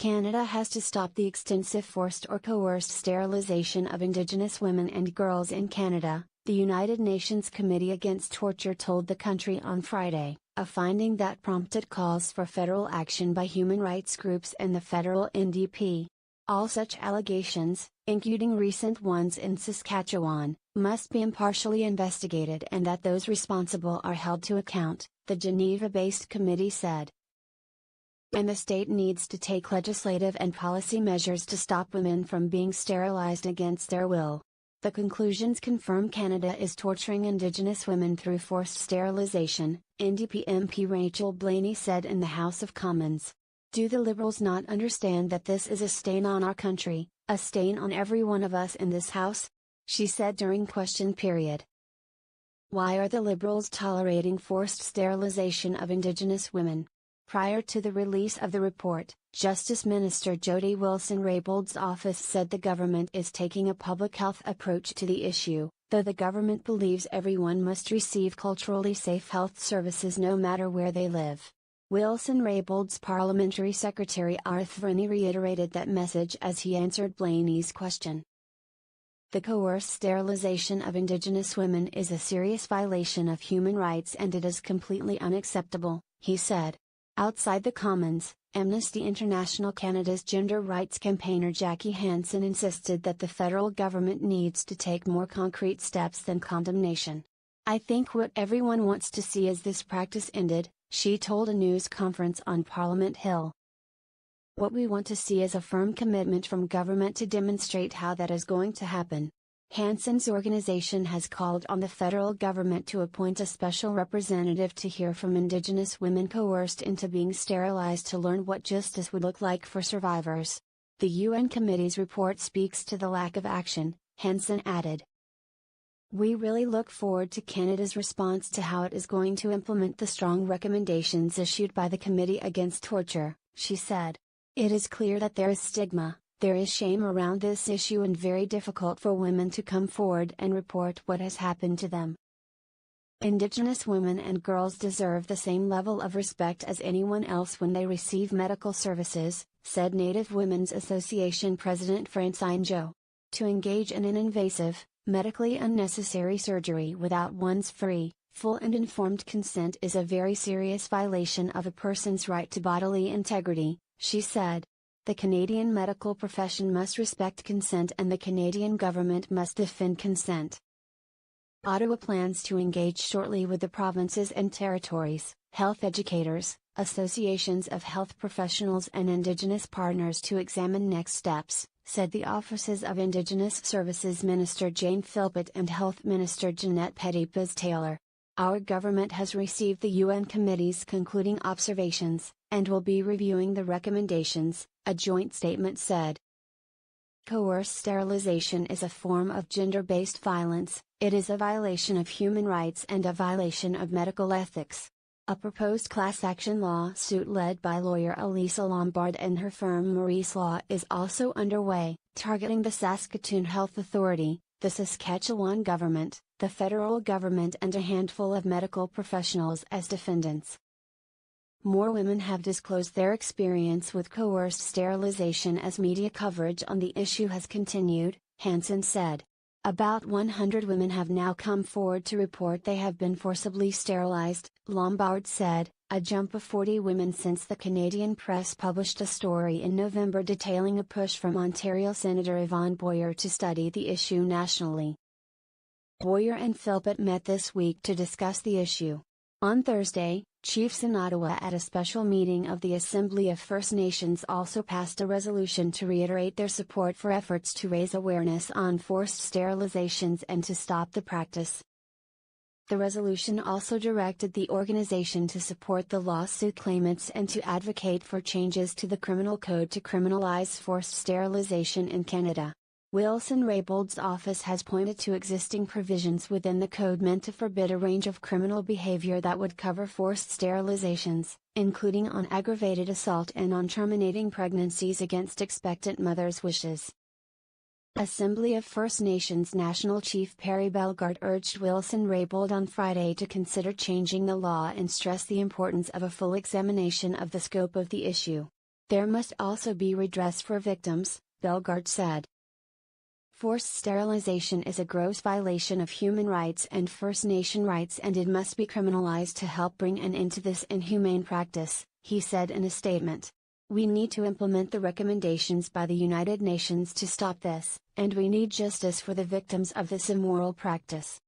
Canada has to stop the extensive forced or coerced sterilization of Indigenous women and girls in Canada, the United Nations Committee Against Torture told the country on Friday, a finding that prompted calls for federal action by human rights groups and the federal NDP. All such allegations, including recent ones in Saskatchewan, must be impartially investigated and that those responsible are held to account, the Geneva-based committee said. And the state needs to take legislative and policy measures to stop women from being sterilized against their will. The conclusions confirm Canada is torturing Indigenous women through forced sterilization, NDP MP Rachel Blaney said in the House of Commons. Do the Liberals not understand that this is a stain on our country, a stain on every one of us in this House? She said during question period. Why are the Liberals tolerating forced sterilization of Indigenous women? Prior to the release of the report, Justice Minister Jody Wilson-Raybould's office said the government is taking a public health approach to the issue, though the government believes everyone must receive culturally safe health services no matter where they live. Wilson-Raybould's parliamentary secretary Arth Verney reiterated that message as he answered Blaney's question. The coerced sterilization of Indigenous women is a serious violation of human rights and it is completely unacceptable, he said. Outside the Commons, Amnesty International Canada's gender rights campaigner Jackie Hansen insisted that the federal government needs to take more concrete steps than condemnation. I think what everyone wants to see is this practice ended, she told a news conference on Parliament Hill. What we want to see is a firm commitment from government to demonstrate how that is going to happen. Hansen's organization has called on the federal government to appoint a special representative to hear from Indigenous women coerced into being sterilized to learn what justice would look like for survivors. The UN Committee's report speaks to the lack of action, Hansen added. We really look forward to Canada's response to how it is going to implement the strong recommendations issued by the Committee Against Torture, she said. It is clear that there is stigma. There is shame around this issue and very difficult for women to come forward and report what has happened to them. Indigenous women and girls deserve the same level of respect as anyone else when they receive medical services, said Native Women's Association President Francine Jo. To engage in an invasive, medically unnecessary surgery without one's free, full and informed consent is a very serious violation of a person's right to bodily integrity, she said. The Canadian medical profession must respect consent and the Canadian government must defend consent. Ottawa plans to engage shortly with the provinces and territories, health educators, associations of health professionals and Indigenous partners to examine next steps, said the offices of Indigenous Services Minister Jane Philpott and Health Minister Jeanette Petitpas-Taylor. Our government has received the UN Committee's concluding observations, and will be reviewing the recommendations, a joint statement said. Coerced sterilization is a form of gender-based violence, it is a violation of human rights and a violation of medical ethics. A proposed class action lawsuit led by lawyer Elisa Lombard and her firm Maurice Law is also underway, targeting the Saskatoon Health Authority, the Saskatchewan government, the federal government and a handful of medical professionals as defendants. More women have disclosed their experience with coerced sterilization as media coverage on the issue has continued, Hansen said. About 100 women have now come forward to report they have been forcibly sterilized, Lombard said, a jump of 40 women since the Canadian Press published a story in November detailing a push from Ontario Senator Yvonne Boyer to study the issue nationally. Boyer and Philpott met this week to discuss the issue. On Thursday, chiefs in Ottawa at a special meeting of the Assembly of First Nations also passed a resolution to reiterate their support for efforts to raise awareness on forced sterilizations and to stop the practice. The resolution also directed the organization to support the lawsuit claimants and to advocate for changes to the criminal code to criminalize forced sterilization in Canada. Wilson-Raybould's office has pointed to existing provisions within the code meant to forbid a range of criminal behavior that would cover forced sterilizations, including on aggravated assault and on terminating pregnancies against expectant mothers' wishes. Assembly of First Nations National Chief Perry Bellegarde urged Wilson-Raybould on Friday to consider changing the law and stress the importance of a full examination of the scope of the issue. There must also be redress for victims, Bellegarde said. Forced sterilization is a gross violation of human rights and First Nation rights, and it must be criminalized to help bring an end to this inhumane practice, he said in a statement. We need to implement the recommendations by the United Nations to stop this, and we need justice for the victims of this immoral practice.